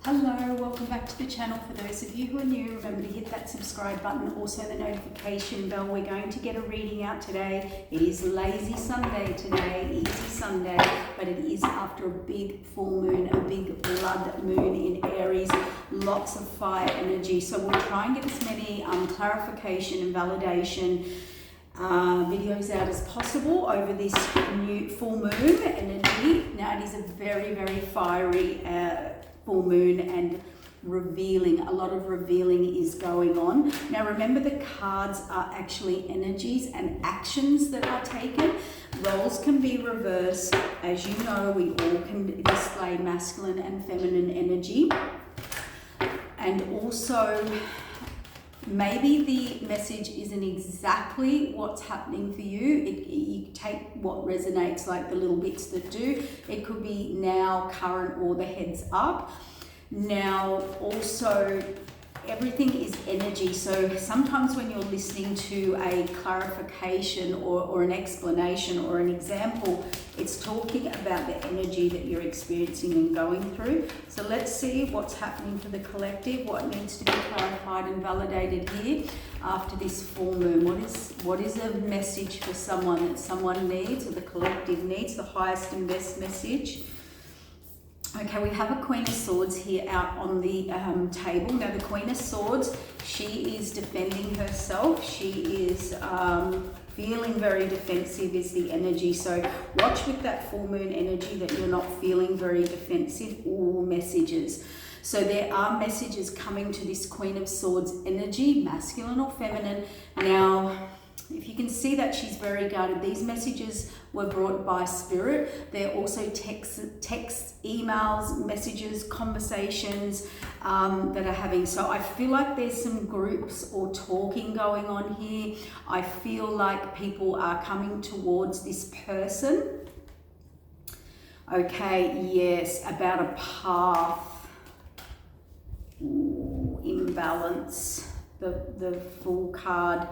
Hello, welcome back to the channel. For those of you who are new, remember to hit that subscribe button, also the notification bell. We're going to get a reading out today. It is Lazy Sunday today, Easy Sunday, but it is after a big full moon, a big blood moon in Aries, lots of fire energy. So we'll try and get as many clarification and validation videos out as possible over this new full moon energy. Now it is a very, very fiery full moon and revealing. A lot of revealing is going on. Now remember, the cards are actually energies and actions that are taken. Roles can be reversed. As you know, we all can display masculine and feminine energy. And also, maybe the message isn't exactly what's happening for you. You take what resonates, like the little bits that do. It could be now, current, or the heads up. Now, also, everything is energy. So sometimes when you're listening to a clarification or an explanation or an example, it's talking about the energy that you're experiencing and going through. So let's see what's happening for the collective, what needs to be clarified and validated here after this full moon. What is a message for someone that someone needs, or the collective needs, the highest and best message? Okay, we have a Queen of Swords here out on the table. Now the Queen of Swords, she is defending herself. She is feeling very defensive is the energy. So watch with that full moon energy that you're not feeling very defensive, or messages. So there are messages coming to this Queen of Swords energy, masculine or feminine. Now, if you can see that she's very guarded, these messages were brought by spirit. They're also texts, emails, messages, conversations that are having. So I feel like there's some groups or talking going on here. I feel like people are coming towards this person. Okay, yes, about a path. Ooh, imbalance. The full card.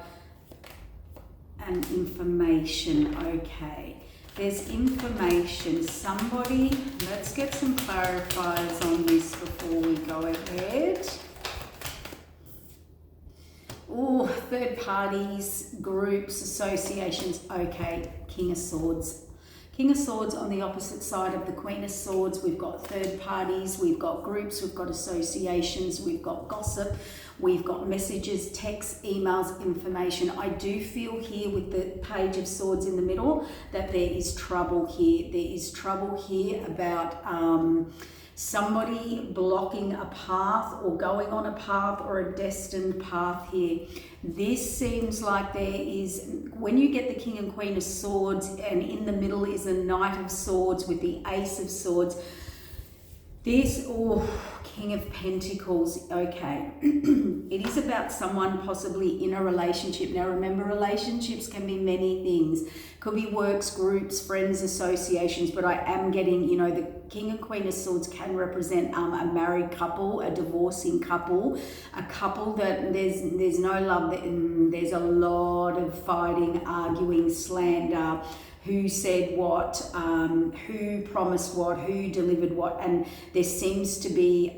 And information. Okay, there's information. Somebody, let's get some clarifiers on this before we go ahead. Oh, third parties, groups, associations. Okay, King of Swords. King of Swords on the opposite side of the Queen of Swords. We've got third parties, we've got groups, we've got associations, we've got gossip, we've got messages, texts, emails, information. I do feel here with the Page of Swords in the middle that there is trouble here. There is trouble here about somebody blocking a path or going on a path or a destined path here. This seems like there is, when you get the King and Queen of Swords and in the middle is a Knight of Swords with the Ace of Swords, this, oh, King of Pentacles, okay. It is about someone possibly in a relationship. Now remember, relationships can be many things. Could be works, groups, friends, associations, but I am getting, you know, the King and Queen of Swords can represent a married couple, a divorcing couple, a couple that there's no love, there's a lot of fighting, arguing, slander. Who said what, who promised what, who delivered what, and there seems to be,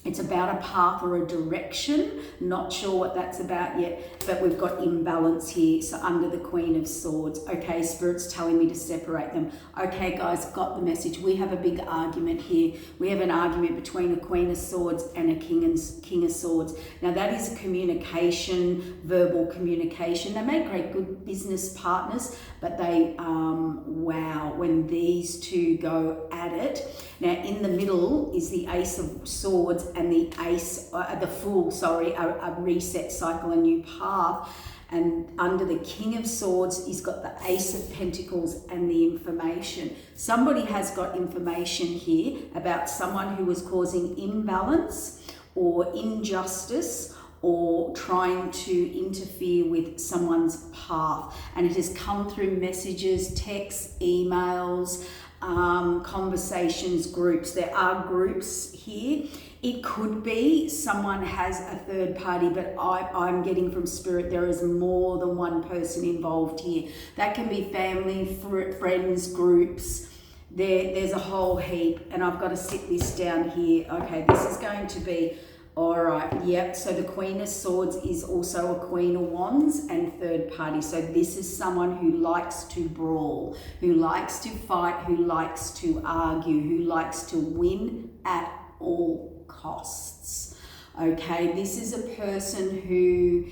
it's about a path or a direction. Not sure what that's about yet, but we've got imbalance here. So under the Queen of Swords. Okay, Spirit's telling me to separate them. Okay, guys, got the message. We have a big argument here. We have an argument between a Queen of Swords and a King of Swords. Now that is a communication, verbal communication. They make great good business partners, but they, wow, when these two go at it. Now in the middle is the Ace of Swords and the Ace, the Fool, sorry, a reset cycle, a new path. And under the King of Swords, he's got the Ace of Pentacles and the information. Somebody has got information here about someone who was causing imbalance or injustice or trying to interfere with someone's path. And it has come through messages, texts, emails, conversations, groups. There are groups here. It could be someone has a third party, but I'm getting from Spirit there is more than one person involved here. That can be family, friends, groups, There's a whole heap, and I've got to sit this down here. Okay, this is going to be, all right, yep. So the Queen of Swords is also a Queen of Wands and third party. So this is someone who likes to brawl, who likes to fight, who likes to argue, who likes to win at all costs. Okay, this is a person who,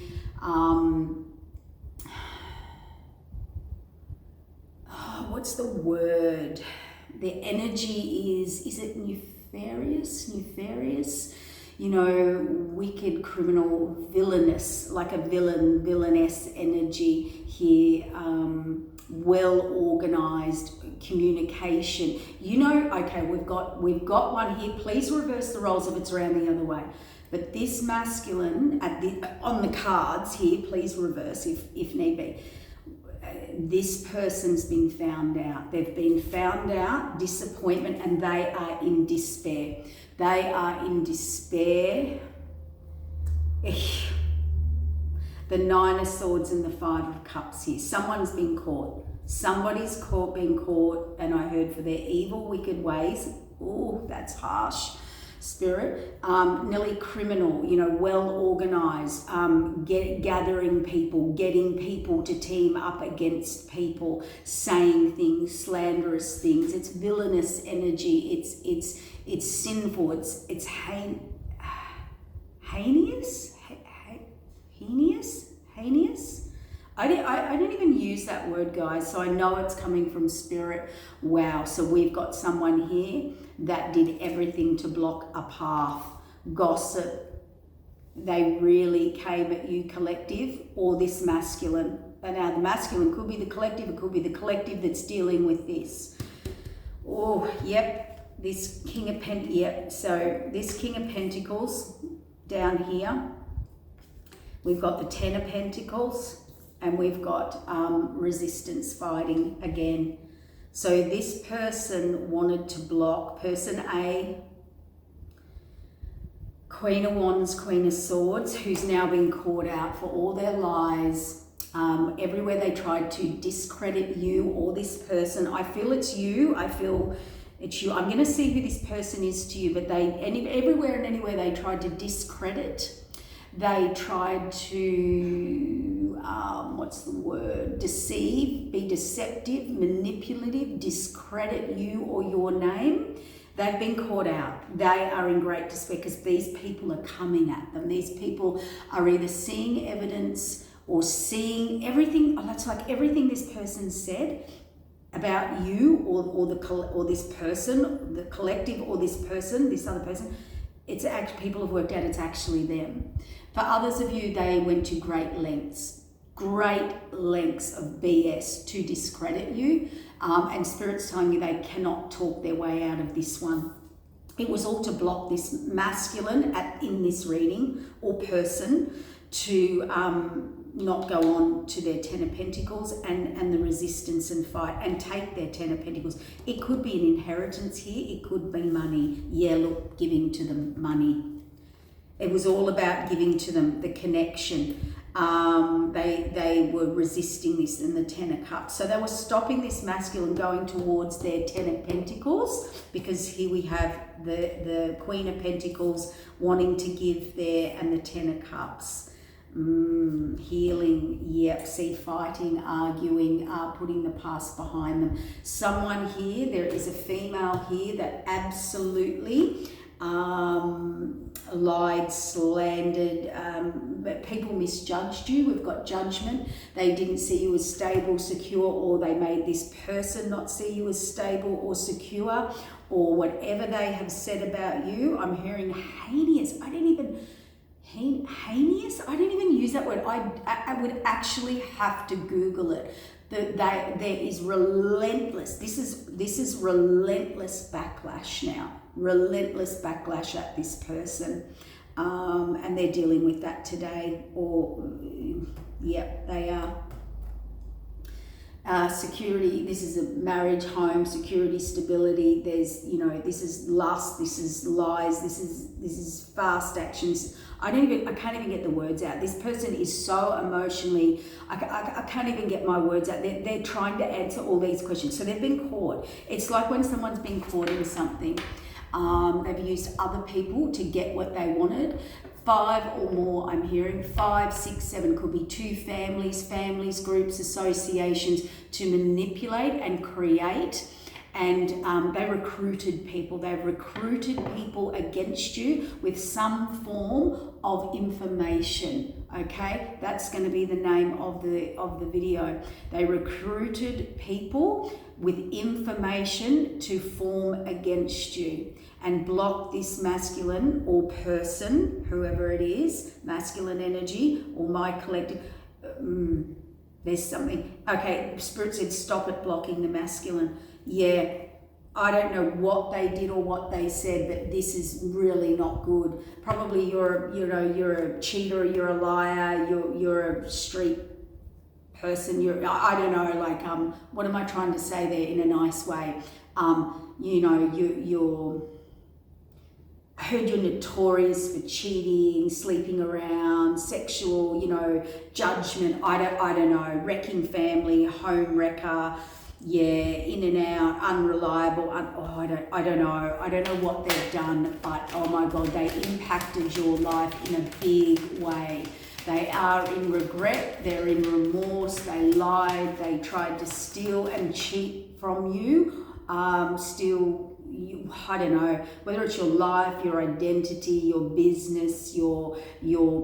what's the word? Their energy is it nefarious? Nefarious? You know, wicked, criminal, villainous, like a villainess energy here. Well organized communication. You know, okay, we've got one here. Please reverse the roles if it's around the other way. But this masculine on the cards here, please reverse if need be. This person's been found out. They've been found out, disappointment, and they are in despair. They are in despair. The Nine of Swords and the Five of Cups here. Someone's been caught. Somebody's been caught, and I heard for their evil, wicked ways. Oh, that's harsh. Spirit, nearly criminal, you know, well organized, gathering people, getting people to team up against people, saying things, slanderous things. It's villainous energy. It's sinful. It's heinous. I don't even use that word, guys, so I know it's coming from Spirit. Wow, so we've got someone here that did everything to block a path. Gossip. They really came at you, collective, or this masculine. And now the masculine could be the collective, it could be the collective that's dealing with this. Oh, yep, this King of Pentacles, yep. So this King of Pentacles down here, we've got the Ten of Pentacles, and we've got resistance fighting again. So this person wanted to block, person A, Queen of Wands, Queen of Swords, who's now been caught out for all their lies. Everywhere they tried to discredit you or this person. I feel it's you. I feel it's you. I'm going to see who this person is to you, but everywhere and anywhere they tried to discredit. They tried to, what's the word? Deceive, be deceptive, manipulative, discredit you or your name. They've been caught out. They are in great despair because these people are coming at them. These people are either seeing evidence or seeing everything. Oh, that's like everything this person said about you or this person, the collective, or this person, this other person. It's actually, people have worked out it's actually them. For others of you, they went to great lengths of BS to discredit you. And Spirit's telling you they cannot talk their way out of this one. It was all to block this masculine in this reading or person to not go on to their Ten of Pentacles and the resistance and fight and take their Ten of Pentacles. It could be an inheritance here. It could be money. Yeah, look, giving to them money. It was all about giving to them the connection. They were resisting this in the Ten of Cups. So they were stopping this masculine going towards their Ten of Pentacles, because here we have the Queen of Pentacles wanting to give there, and the Ten of Cups. Healing, yep, see, fighting, arguing, putting the past behind them. Someone here, there is a female here that absolutely lied, slandered, but people misjudged you. We've got judgment. They didn't see you as stable, secure, or they made this person not see you as stable or secure, or whatever they have said about you. I'm hearing heinous. Heinous? I didn't even use that word. I would actually have to Google it. There is relentless. This is relentless backlash now. Relentless backlash at this person, and they're dealing with that today. Or, yep, they are. security, this is a marriage, home, security, stability. There's, you know, this is lust, this is lies, this is fast actions. I can't even get the words out. This person is so emotionally, I can't even get my words out. They're trying to answer all these questions. So they've been caught. It's like when someone's been caught in something. They've used other people to get what they wanted. 5 or more, I'm hearing 5, 6, 7, could be 2 families, groups, associations, to manipulate and create. And they recruited people. They've recruited people against you with some form of information. Okay, that's going to be the name of the video. They recruited people with information to form against you and block this masculine or person, whoever it is, masculine energy or my collective. There's something. Okay, Spirit said stop it blocking the masculine. Yeah, I don't know what they did or what they said, but this is really not good. Probably you're a cheater, you're a liar, you're a street person. I don't know. Like what am I trying to say there in a nice way? I heard you're notorious for cheating, sleeping around, sexual, judgment. I don't know. Wrecking family, home wrecker. Yeah, in and out, unreliable. I don't know. I don't know what they've done, but oh my God, they impacted your life in a big way. They are in regret. They're in remorse. They lied. They tried to steal and cheat from you. I don't know, whether it's your life, your identity, your business, your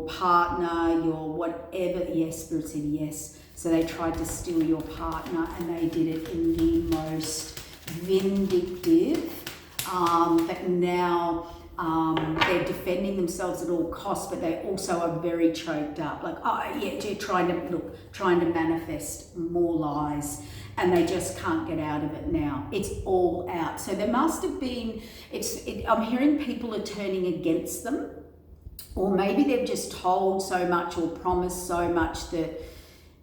partner, your whatever. Yes, Spirit said yes. So they tried to steal your partner, and they did it in the most vindictive, but now they're defending themselves at all costs, but they also are very choked up. Like, you're trying to manifest more lies, and they just can't get out of it now. It's all out. So there must have been, I'm hearing people are turning against them, or maybe they've just told so much or promised so much that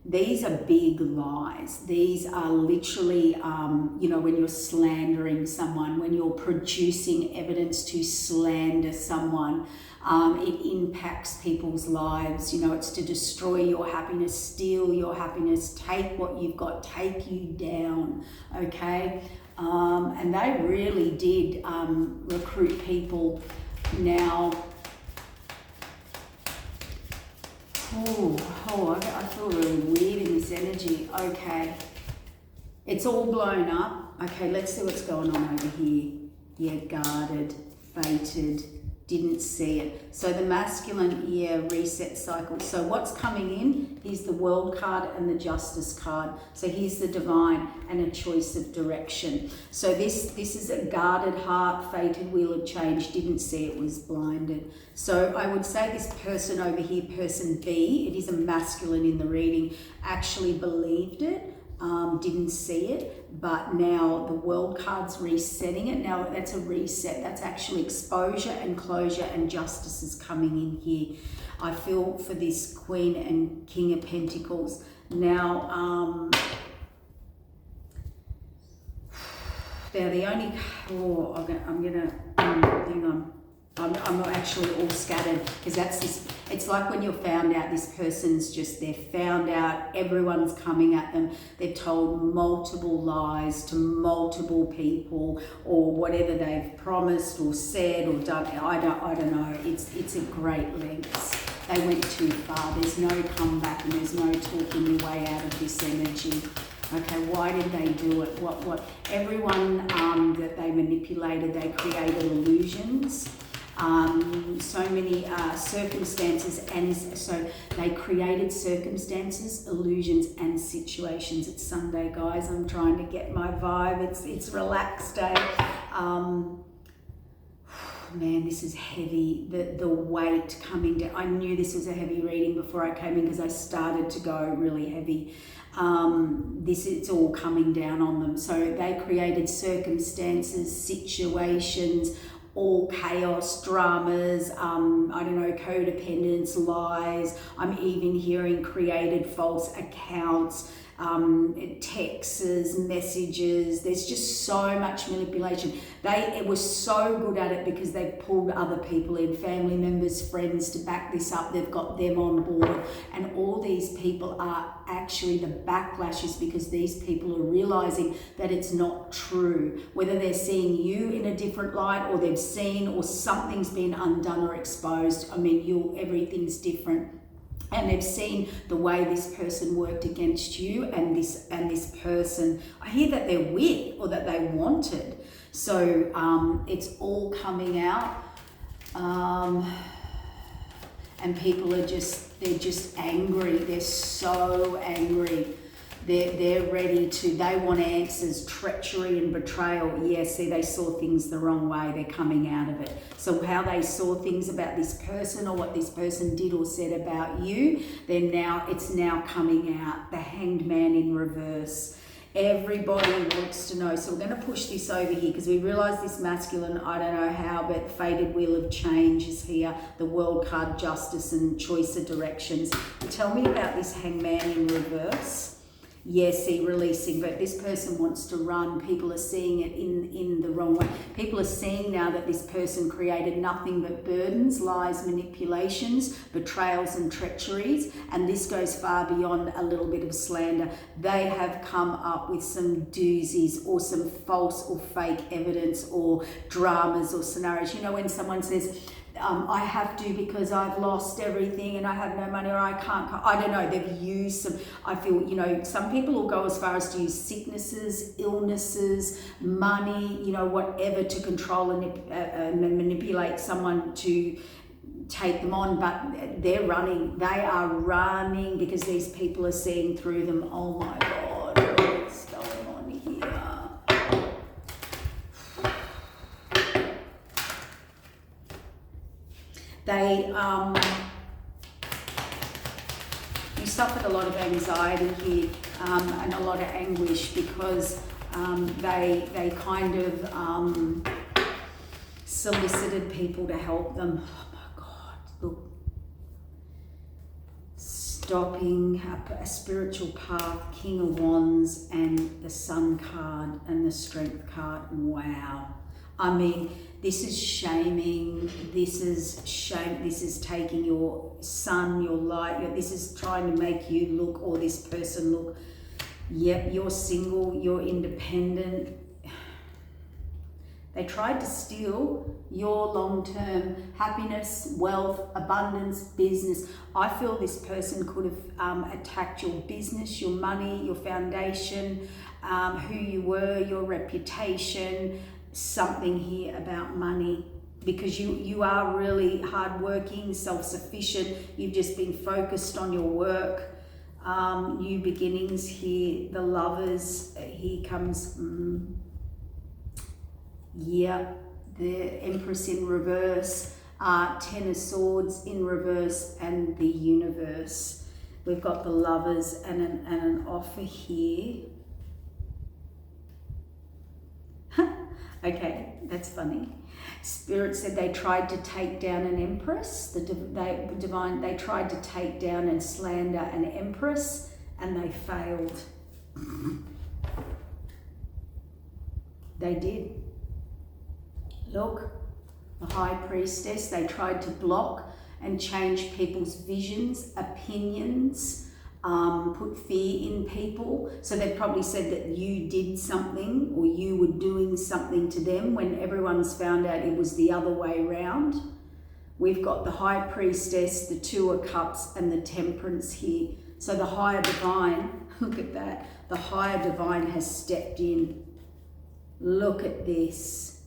these are big lies. These are literally, when you're slandering someone, when you're producing evidence to slander someone, it impacts people's lives. It's to destroy your happiness, steal your happiness, take what you've got, take you down, okay? And they really did recruit people. Now, I feel really weird in this energy. Okay, it's all blown up. Okay, let's see what's going on over here. Yeah, guarded, fated, didn't see it. So the masculine, reset cycle. So what's coming in is the World card and the Justice card. So here's the divine and a choice of direction. So this is a guarded heart, fated, wheel of change, didn't see it, was blinded. So I would say this person over here, person B, it is a masculine in the reading, actually believed it. Didn't see it, but now the World card's resetting it. Now that's a reset. That's actually exposure and closure, and justice is coming in here. I feel for this Queen and King of Pentacles. Now, now the only, hang on. I'm actually all scattered, because it's like when you're found out, this person's they're found out, everyone's coming at them, they've told multiple lies to multiple people, or whatever they've promised or said or done. I don't know, it's a great length. They went too far. There's no comeback, and there's no talking your way out of this energy. Okay, why did they do it? What? Everyone that they manipulated, they created illusions. So many circumstances, and so they created circumstances, illusions, and situations. It's Sunday, guys. I'm trying to get my vibe. It's relaxed day. Man, this is heavy. The weight coming down. I knew this was a heavy reading before I came in, because I started to go really heavy. It's all coming down on them. So they created circumstances, situations, all chaos, dramas, codependence, lies. I'm even hearing created false accounts, texts, messages. There's just so much manipulation. They were so good at it because they've pulled other people in, family members, friends, to back this up. They've got them on board, and all these people are actually, the backlash is because these people are realizing that it's not true. Whether they're seeing you in a different light, or they've seen, or something's been undone or exposed. I mean, everything's different. And they've seen the way this person worked against you, and this person, I hear that they're with, or that they wanted. So it's all coming out, and people they're just angry. They're so angry. They're ready to, they want answers, treachery and betrayal. Yeah, see, they saw things the wrong way. They're coming out of it. So how they saw things about this person, or what this person did or said about you, it's now coming out. The Hanged Man in reverse. Everybody wants to know. So we're going to push this over here, because we realize this masculine, I don't know how, but fated wheel of change is here. The World card, justice and choice of directions. Tell me about this Hanged Man in reverse. Yes, see, releasing, but this person wants to run. People are seeing it in the wrong way. People are seeing now that this person created nothing but burdens, lies, manipulations, betrayals and treacheries, and this goes far beyond a little bit of slander. They have come up with some doozies, or some false or fake evidence, or dramas or scenarios. You know, when someone says, I have to because I've lost everything and I have no money, or I can't, I don't know, they've used some, I feel, you know, some people will go as far as to use sicknesses, illnesses, money, you know, whatever, to control and manipulate someone to take them on. But they are running because these people are seeing through them. Oh my God, what's going on here? You suffered a lot of anxiety here, and a lot of anguish, because they kind of solicited people to help them. Oh my God, look. Stopping a spiritual path, King of Wands, and the Sun card and the Strength card. Wow. I mean, this is shaming, this is shame, this is taking your sun, your light, this is trying to make you look, or this person look, yep, you're single, you're independent. They tried to steal your long-term happiness, wealth, abundance, business. I feel this person could have attacked your business, your money, your foundation, who you were, your reputation. Something here about money, because you are really hardworking, self-sufficient. You've just been focused on your work. New beginnings here. The Lovers, here comes, yeah, the Empress in reverse, Ten of Swords in reverse, and the Universe. We've got the Lovers and an offer here. Okay, that's funny. Spirit said they tried to take down an empress. They tried to take down and slander an empress, and they failed. They did. Look, the High Priestess. They tried to block and change people's visions, opinions. Put fear in people. So they probably said that you did something, or you were doing something to them, when everyone's found out it was the other way around. We've got the High Priestess, the Two of Cups, and the Temperance here. So the Higher Divine, look at that. The Higher Divine has stepped in. Look at this.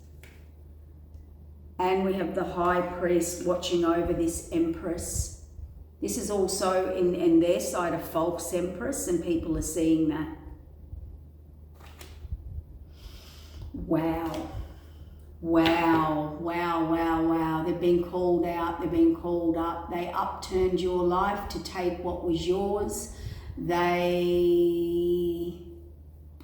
And we have the High Priest watching over this Empress. This is also in their side a false empress, and people are seeing that. Wow. Wow, wow, wow, wow. They've been called out, they've been called up. They upturned your life to take what was yours. They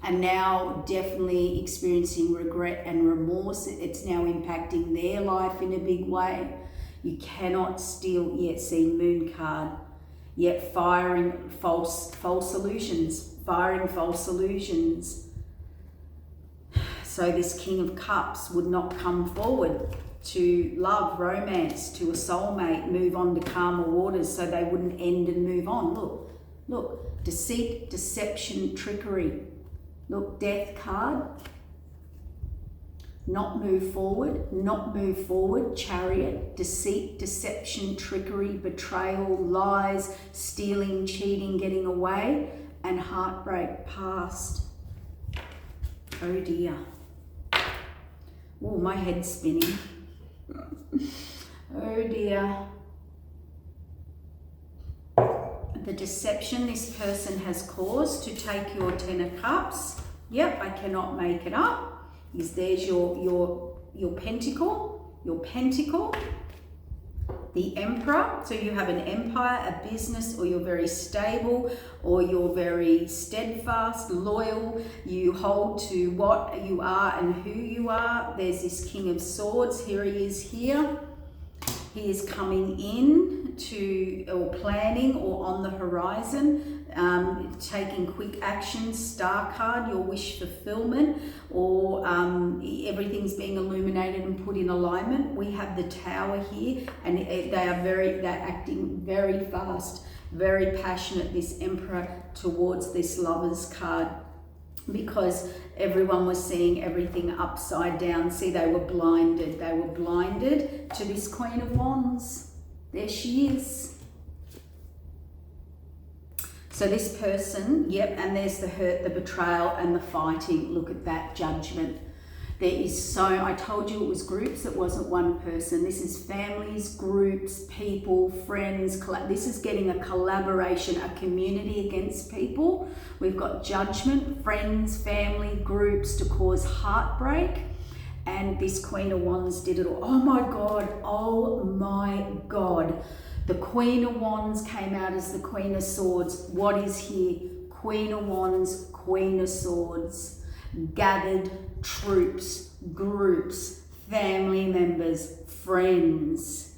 are now definitely experiencing regret and remorse. It's now impacting their life in a big way. You cannot steal, yet see Moon card, yet firing false illusions, firing false illusions. So this King of Cups would not come forward to love, romance, to a soulmate, move on to calmer waters, so they wouldn't end and move on. Look, deceit, deception, trickery. Look, Death card. Not move forward, Chariot, deceit, deception, trickery, betrayal, lies, stealing, cheating, getting away, and heartbreak, past. Oh dear. Oh, my head's spinning. Oh dear. The deception this person has caused to take your Ten of Cups. Yep, I cannot make it up. Is there's your pentacle, the Emperor. So you have an empire, a business, or you're very stable, or you're very steadfast, loyal. You hold to what you are and who you are. There's this King of Swords. Here he is here. He is coming in to, or planning, or on the horizon, taking quick action. Star card, your wish fulfillment, or everything's being illuminated and put in alignment. We have the Tower here, and they're acting very fast, very passionate, this Emperor, towards this Lovers card, because everyone was seeing everything upside down. See, they were blinded to this Queen of Wands. There she is. So this person, yep, and there's the hurt, the betrayal, and the fighting. Look at that, Judgment. There is I told you it was groups, it wasn't one person. This is families, groups, people, friends. This is getting a collaboration, a community against people. We've got Judgment, friends, family, groups to cause heartbreak. And this Queen of Wands did it all. Oh my God. The Queen of Wands came out as the Queen of Swords. What is here? Queen of Wands, Queen of Swords. Gathered troops, groups, family members, friends.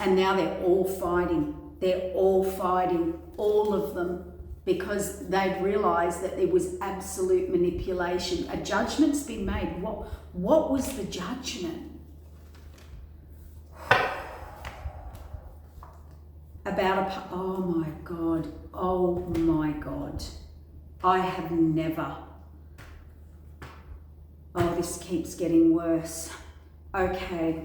And now they're all fighting. All of them, because they've realized that there was absolute manipulation. A judgment's been made. What was the judgment? About oh my God. I have never. Oh, this keeps getting worse. Okay.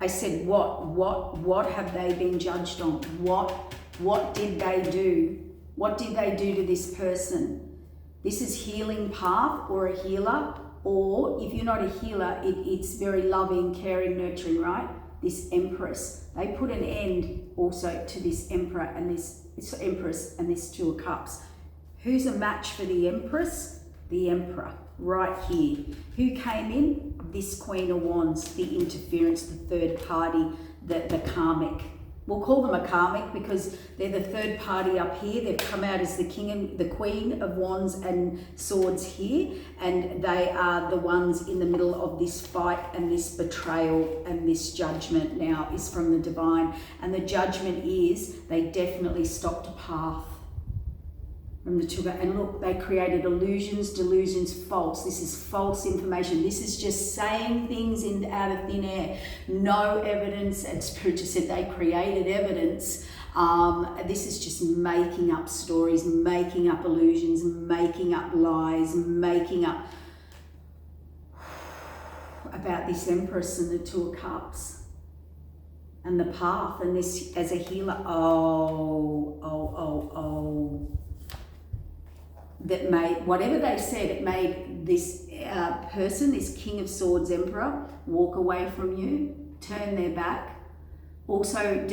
I said, what have they been judged on? What did they do? What did they do to this person? This is healing path, or a healer, or if you're not a healer, it's very loving, caring, nurturing, right? This Empress. They put an end also to this Emperor and this Empress and this Two of Cups. Who's a match for the Empress? The Emperor, right here. Who came in? This Queen of Wands, the interference, the third party, the karmic. We'll call them a karmic because they're the third party up here. They've come out as the Queen of Wands and Swords here, and they are the ones in the middle of this fight and this betrayal, and this judgment now is from the divine. And the judgment is they definitely stopped a path from the two. And look, they created illusions, delusions, false. This is false information. This is just saying things out of thin air. No evidence. And Spirit just said they created evidence. This is just making up stories, making up illusions, making up lies, making up about this Empress and the Two of Cups and the path, and this as a healer. That made, whatever they said, it made this person, this King of Swords Emperor, walk away from you, turn their back, also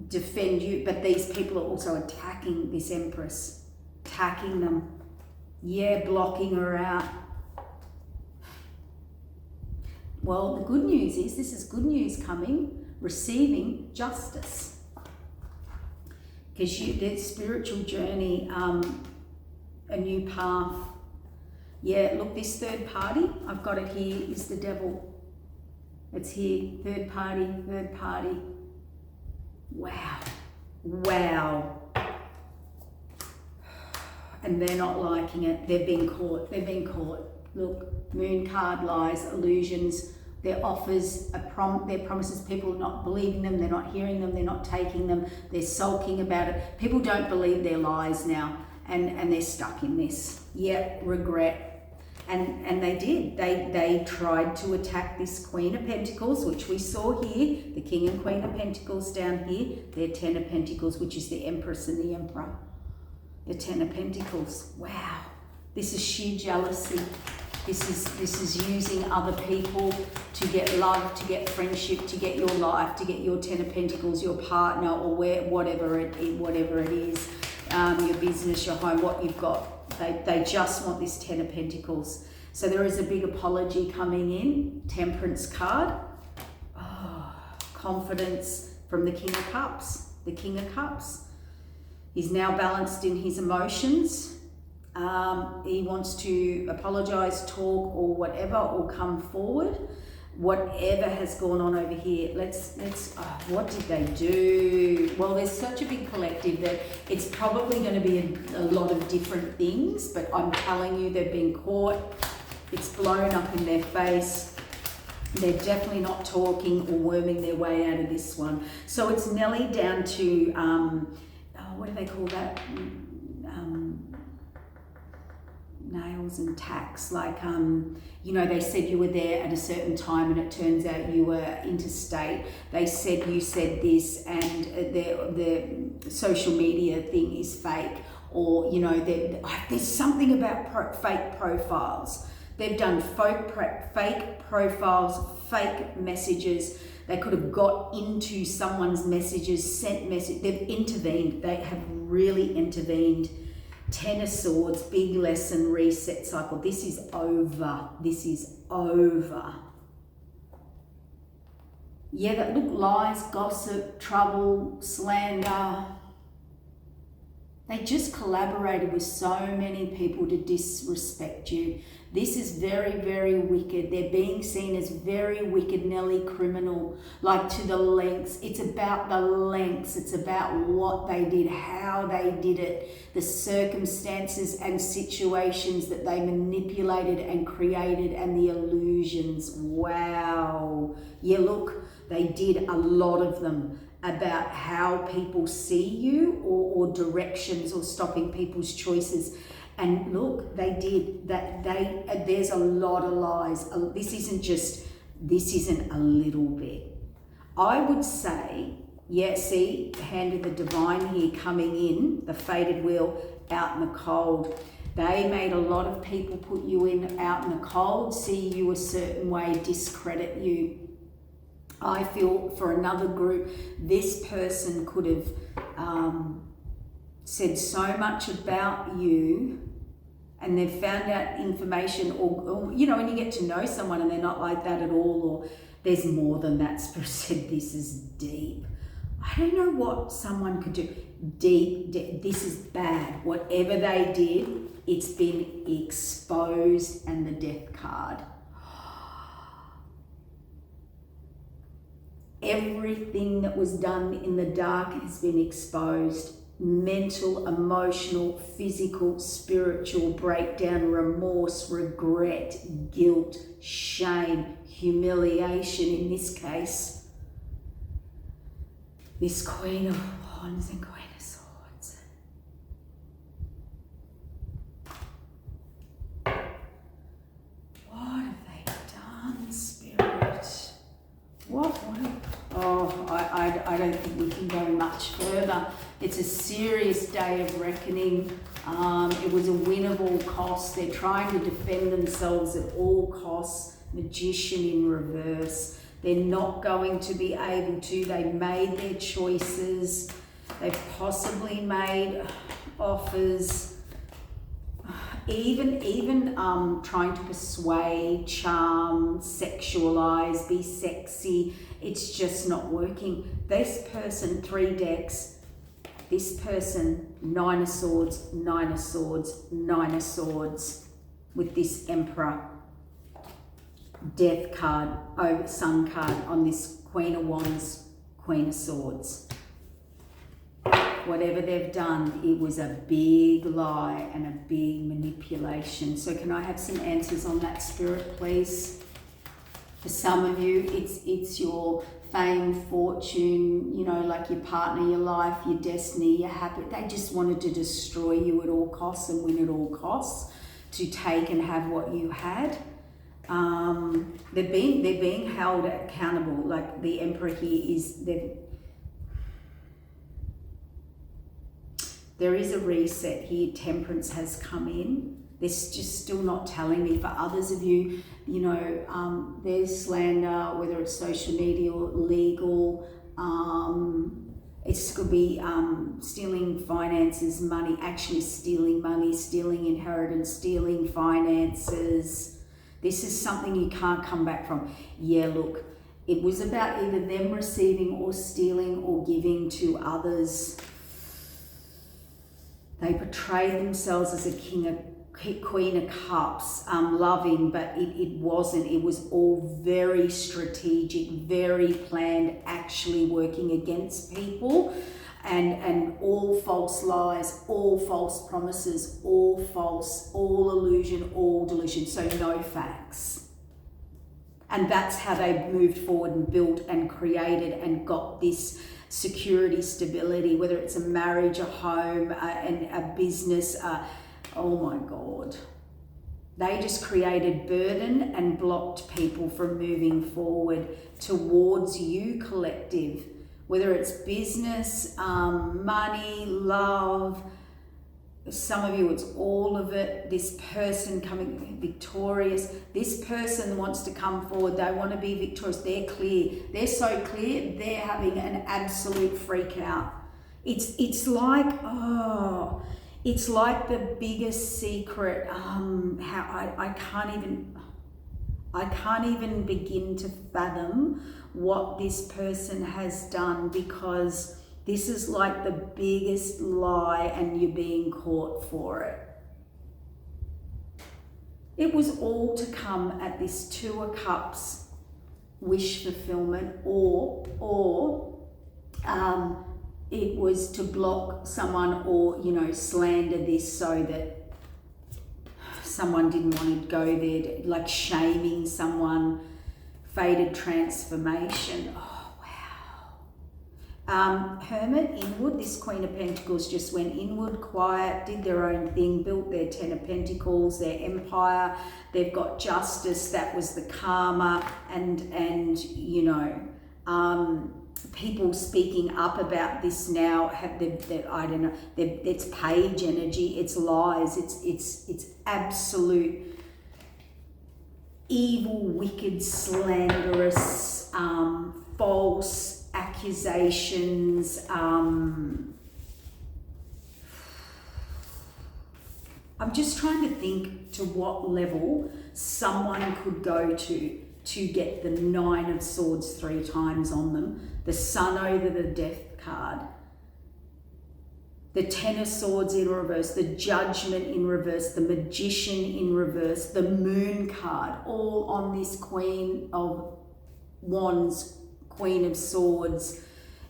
defend you. But these people are also attacking this Empress, attacking them. Yeah, blocking her out. Well, the good news is, this is good news coming, receiving justice. Because the spiritual journey, a new path. Yeah, look, this third party, I've got it here, is the devil. It's here, third party. Wow. and they're not liking it. They've been caught. They've been caught. Look, moon card, lies, illusions. Their offers, their promises, people are not believing them, they're not hearing them, they're not taking them, they're sulking about it. People don't believe their lies now, and they're stuck in this. Yep, regret. And they did. They tried to attack this Queen of Pentacles, which we saw here, the King and Queen of Pentacles down here, their Ten of Pentacles, which is the Empress and the Emperor. The Ten of Pentacles. Wow. This is sheer jealousy. This is using other people to get love, to get friendship, to get your life, to get your Ten of Pentacles, your partner, or whatever it is, your business, your home, what you've got. They just want this Ten of Pentacles. So there is a big apology coming in. Temperance card. Oh, confidence from the King of Cups. The King of Cups. He's now balanced in his emotions. He wants to apologize, talk, or whatever, or come forward. Whatever has gone on over here, what did they do? Well, there's such a big collective that it's probably going to be a lot of different things, but I'm telling you, they've been caught. It's blown up in their face. They're definitely not talking or worming their way out of this one. So it's nearly down to, what do they call that? Nails and tacks, like they said you were there at a certain time and it turns out you were interstate. They said you said this, and the social media thing is fake, or there's something about fake profiles. They've done fake profiles, fake messages. They could have got into someone's messages, sent message. They've intervened. They have really intervened. Ten of Swords, big lesson, reset cycle. This is over. This is over. Yeah, that look, lies, gossip, trouble, slander. They just collaborated with so many people to disrespect you. This is very, very wicked. They're being seen as very wicked, nearly criminal, like to the lengths. It's about the lengths. It's about what they did, how they did it, the circumstances and situations that they manipulated and created, and the illusions. Wow. Yeah, look, they did a lot of them about how people see you, or directions, or stopping people's choices. And look, they did that. There's a lot of lies. This isn't a little bit. I would say, yeah, see, hand of the divine here coming in, the fated wheel, out in the cold. They made a lot of people put you in out in the cold, see you a certain way, discredit you. I feel for another group, this person could have said so much about you, and they've found out information, or when you get to know someone and they're not like that at all, or there's more than that. Spirit said this is deep. I don't know what someone could do. Deep, this is bad. Whatever they did, it's been exposed, and the Death card. Everything that was done in the dark has been exposed. Mental, emotional, physical, spiritual breakdown, remorse, regret, guilt, shame, humiliation in this case. This Queen of Wands and Queen of Swords. What have they done, Spirit? What? Oh, I don't think we can go much further. It's a serious day of reckoning. It was a win at all costs. They're trying to defend themselves at all costs. Magician in reverse. They're not going to be able to. They made their choices. They've possibly made offers. Even trying to persuade, charm, sexualize, be sexy. It's just not working. This person, 3 decks. This person, 9 of Swords, 9 of Swords, 9 of Swords, with this Emperor, Death card, Sun card on this Queen of Wands, Queen of Swords. whatever they've done, it was a big lie and a big manipulation. So can I have some answers on that, Spirit, please? For some of you, it's your fame, fortune, you know, like your partner, your life, your destiny, your happy. They just wanted to destroy you at all costs and win at all costs, to take and have what you had. They're being held accountable. Like the Emperor here is, there is a reset here. Temperance has come in. They're just still not telling me. For others of you, you know, there's slander, whether it's social media or legal. It could be stealing finances, money, actually stealing money, stealing inheritance, stealing finances. This is something you can't come back from. Yeah, look, it was about either them receiving or stealing or giving to others. They portrayed themselves as a Queen of Cups, loving, but it wasn't. It was all very strategic, very planned, actually working against people, and all false lies, all false promises, all false, all illusion, all delusion. So no facts. And that's how they moved forward and built and created and got this security, stability, whether it's a marriage, a home, and a business. Oh my God. They just created burden and blocked people from moving forward towards you, collective. Whether it's business, money, love. Some of you, it's all of it. This person coming victorious. This person wants to come forward. They want to be victorious. They're clear. They're so clear. They're having an absolute freak out. It's like, oh, it's like the biggest secret. How I can't even begin to fathom what this person has done, because this is like the biggest lie and you're being caught for it. It was all to come at this Two of Cups wish fulfillment, or it was to block someone or, you know, slander this so that someone didn't want to go there, like shaming someone, fated transformation. Oh, wow. Hermit, inward. This Queen of Pentacles just went inward, quiet, did their own thing, built their Ten of Pentacles, their empire. They've got justice. That was the karma. And you know, people speaking up about this now have I don't know. It's page energy. It's lies. It's absolute evil, wicked, slanderous, false accusations. I'm just trying to think to what level someone could go to get the Nine of Swords 3 times on them, the Sun over the Death card, the Ten of Swords in reverse, the Judgment in reverse, the Magician in reverse, the Moon card, all on this Queen of Wands, Queen of Swords,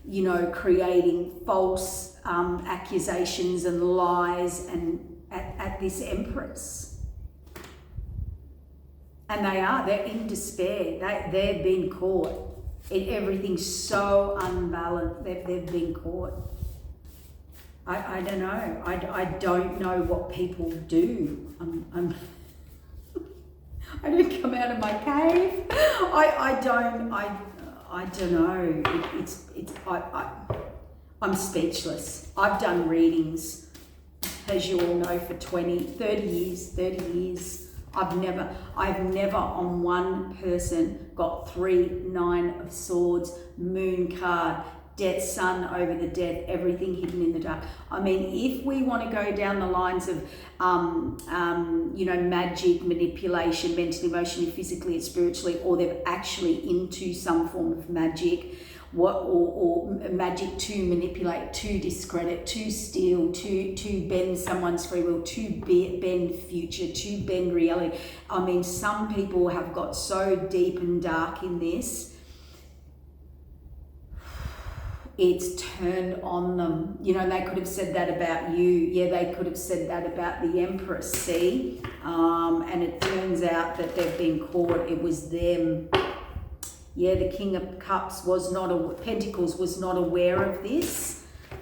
you know, creating false accusations and lies and at this Empress. And they're in despair. They've been caught. Everything's so unbalanced. They've been caught. I don't know. I don't know what people do. I don't come out of my cave. I don't know. I'm speechless. I've done readings, as you all know, for 30 years. I've never on one person got 3 Nine of Swords, Moon card, Death, Sun over the Death, everything hidden in the dark. I mean, if we want to go down the lines of, you know, magic, manipulation, mentally, emotionally, physically, and spiritually, or they're actually into some form of magic, or magic to manipulate, to discredit, to steal, to bend someone's free will, to bend future, to bend reality. I mean, some people have got so deep and dark in this. it's turned on them. You know, they could have said that about you. Yeah, they could have said that about the Empress, see? And it turns out that they've been caught. It was them. Yeah, the King of Cups Pentacles was not aware of this.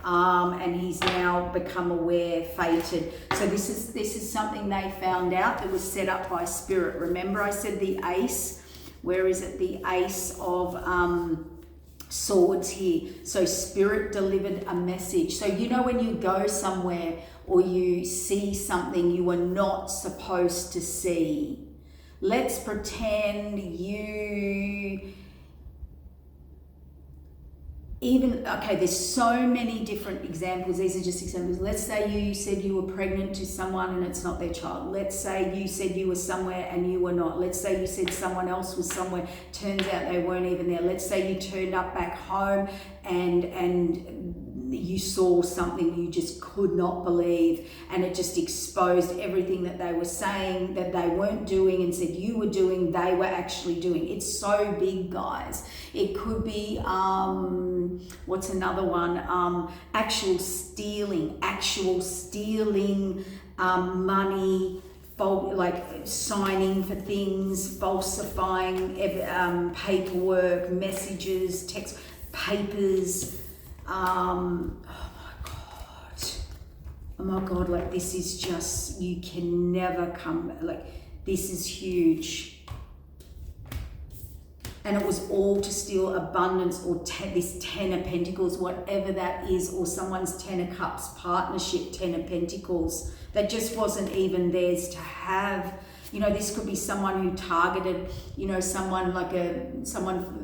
And he's now become aware, fated. So this is something they found out that was set up by Spirit. Remember I said the Ace? Where is it? The Ace of Swords here. So Spirit delivered a message. So you know when you go somewhere or you see something you were not supposed to see. Let's pretend there's so many different examples. These are just examples. Let's say you said you were pregnant to someone and it's not their child. Let's say you said you were somewhere and you were not. Let's say you said someone else was somewhere. Turns out they weren't even there. Let's say you turned up back home and you saw something you just could not believe, and it just exposed everything that they were saying that they weren't doing and said you were doing, they were actually doing. It's so big, guys. It could be, what's another one? Actual stealing, money, like signing for things, falsifying paperwork, messages, text, papers. Oh my God, like this is just, you can never come, like this is huge. And it was all to steal abundance, or this Ten of Pentacles, whatever that is, or someone's Ten of Cups partnership, Ten of Pentacles, that just wasn't even theirs to have. You know, this could be someone who targeted, you know, someone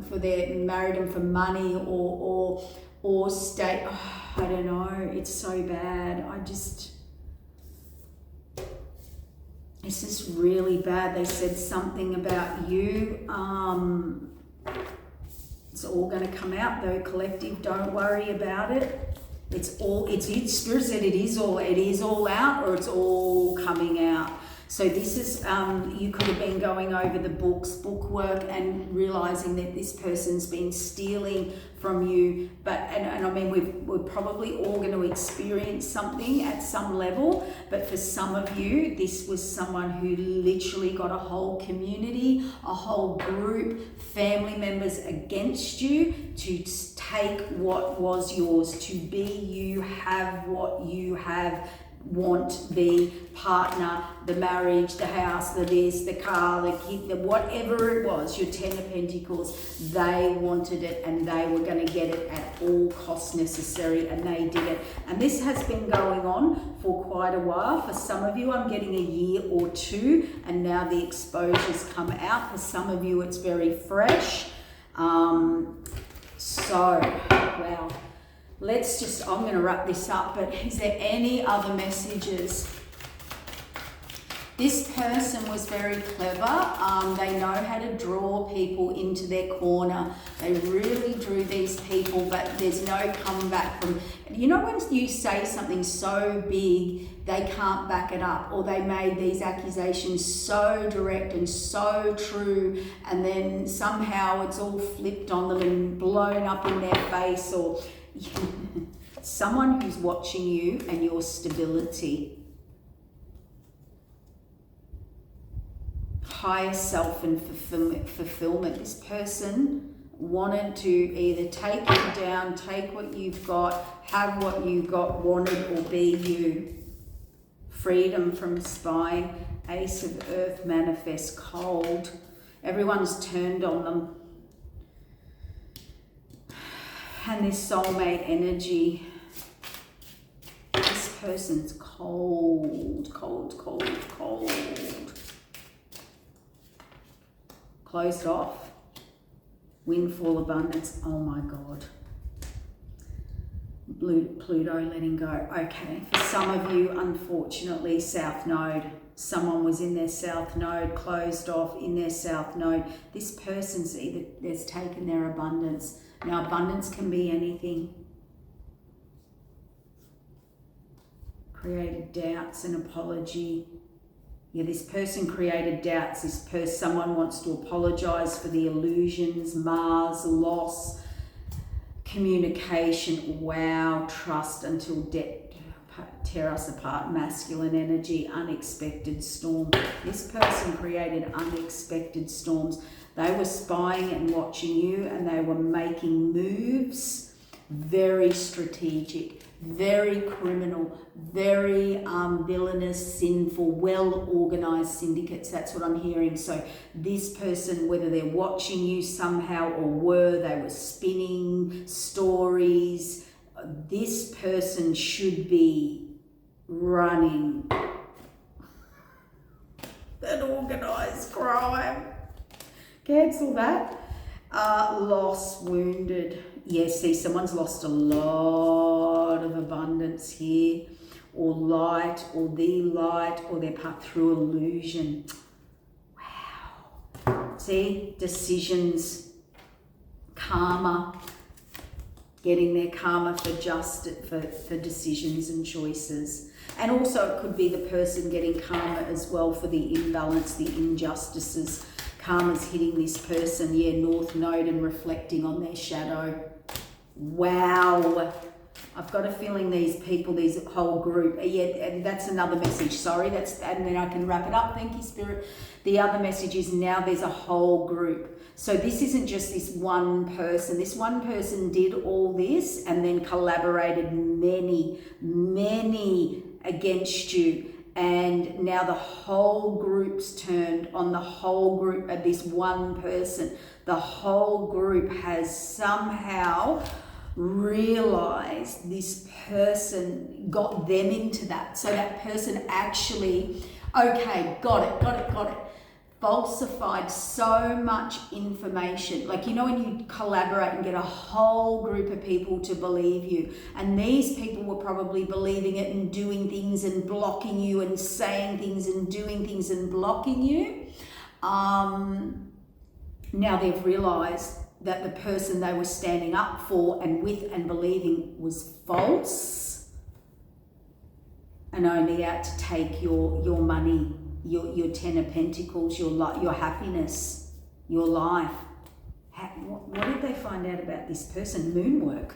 for their, married them for money or state, I don't know, it's so bad. This is really bad. They said something about you. It's all going to come out though, collective, don't worry about it. Spirit said it is all out, or it's all coming out. So this is, you could have been going over the bookwork and realizing that this person's been stealing from you. And I mean, we're probably all going to experience something at some level, but for some of you, this was someone who literally got a whole community, a whole group, family members against you to take what was yours, to be you, have what you have, want, the partner, the marriage, the house, the this, the car, the kid, the whatever it was, your Ten of Pentacles, they wanted it and they were going to get it at all costs necessary, and they did it. And this has been going on for quite a while. For some of you, I'm getting a year or two, and now the exposures come out. For some of you, it's very fresh. Wow. I'm going to wrap this up, but is there any other messages? This person was very clever. They know how to draw people into their corner. They really drew these people, but there's no comeback from, you know, when you say something so big, they can't back it up, or they made these accusations so direct and so true, and then somehow it's all flipped on them and blown up in their face, or someone who's watching you and your stability. Higher self and fulfillment. This person wanted to either take you down, take what you've got, have what you got, wanted, or be you. Freedom from spying. Ace of Earth manifest, cold. Everyone's turned on them. And this soulmate energy. This person's cold, cold, cold, cold. Closed off. Windfall abundance. Oh my God. Pluto letting go. Okay, for some of you, unfortunately, South Node. Someone was in their South Node, closed off in their South Node. This person's either has taken their abundance. Now, abundance can be anything. Created doubts and apology. Yeah, this person created doubts. Someone wants to apologize for the illusions, Mars, loss, communication, wow, trust until death tear us apart, masculine energy, unexpected storm. This person created unexpected storms. They were spying and watching you, and they were making moves, very strategic, very criminal, very villainous, sinful, well-organized syndicates. That's what I'm hearing. So this person, whether they're watching you somehow or they were spinning stories, this person should be running an organized crime. Cancel that. Loss, wounded. Yes, see, someone's lost a lot of abundance here, or light, or the light, or they're put through illusion. Wow. See, decisions, karma, getting their karma for justice, for decisions and choices. And also it could be the person getting karma as well for the imbalance, the injustices. Karma's hitting this person, yeah, North Node, and reflecting on their shadow. Wow. I've got a feeling these people, this whole group, yeah, and that's another message, sorry, and then I can wrap it up. Thank you, Spirit. The other message is now there's a whole group. So this isn't just this one person. This one person did all this and then collaborated many against you. And now the whole group's turned on the whole group of this one person. The whole group has somehow realized this person got them into that. So that person actually, okay, got it. Falsified so much information. Like, you know, when you collaborate and get a whole group of people to believe you, and these people were probably believing it and doing things and blocking you and saying things and doing things and blocking you. Now they've realized that the person they were standing up for and with and believing was false and only out to take your money, your 10 of Pentacles, your happiness, your life. What did they find out about this person? Moonwork.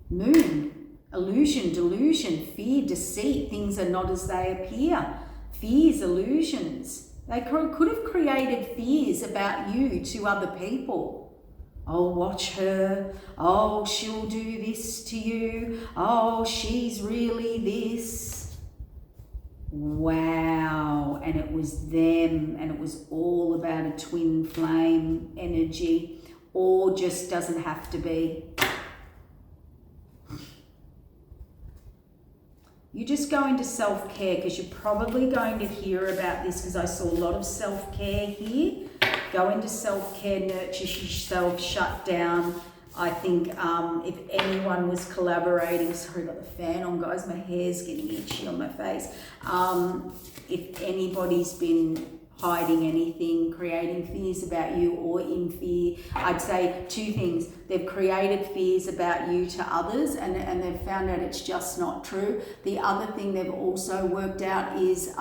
Moon. Illusion, delusion, fear, deceit. Things are not as they appear. Fears, illusions. They could have created fears about you to other people. Oh, watch her. Oh, she'll do this to you. Oh, she's really this. Wow. And it was them, and it was all about a twin flame energy. Or just doesn't have to be. You just go into self-care, because you're probably going to hear about this, because I saw a lot of self-care here. Go into self-care, nurture yourself, shut down. I think if anyone was collaborating, sorry, I've got the fan on, guys, my hair's getting itchy on my face. If anybody's been hiding anything, creating fears about you or in fear, I'd say two things. They've created fears about you to others, and they've found out it's just not true. The other thing they've also worked out is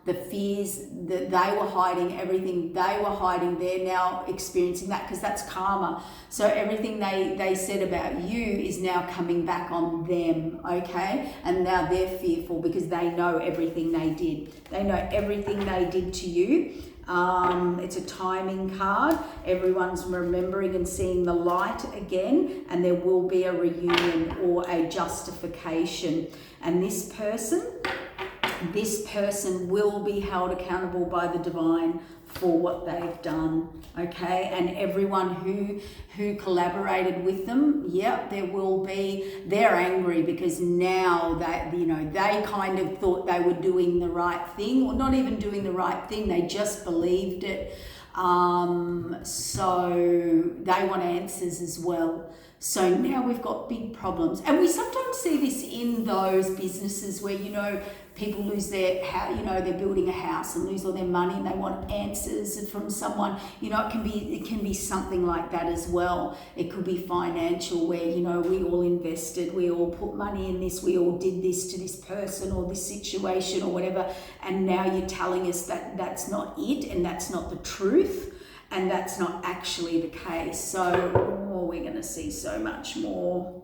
the fears that they were hiding, everything they were hiding, they're now experiencing that, because that's karma. So everything they said about you is now coming back on them, okay? And now they're fearful because they know everything they did. They know everything they did to you. It's a timing card. Everyone's remembering and seeing the light again, and there will be a reunion or a justification. And this person will be held accountable by the divine for what they've done, okay? And everyone who collaborated with them, yeah, they're angry, because now that, you know, they kind of thought they were doing the right thing, or not even doing the right thing, they just believed it. So they want answers as well. So now we've got big problems. And we sometimes see this in those businesses where, you know, people lose their house, you know, they're building a house and lose all their money and they want answers from someone. You know, it can be something like that as well. It could be financial, where, you know, we all invested, we all put money in this, we all did this to this person or this situation or whatever. And now you're telling us that that's not it, and that's not the truth, and that's not actually the case. So we're going to see so much more.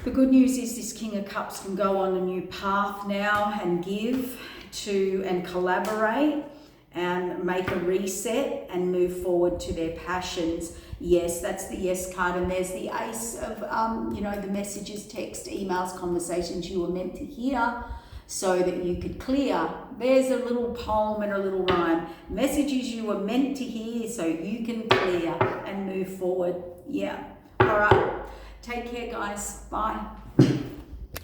The good news is this King of Cups can go on a new path now and give to and collaborate and make a reset and move forward to their passions. Yes, that's the yes card, and there's the ace of, the messages, text, emails, conversations you were meant to hear so that you could clear. There's a little poem and a little rhyme. Messages you were meant to hear so you can clear and move forward. Yeah. All right. Take care, guys. Bye.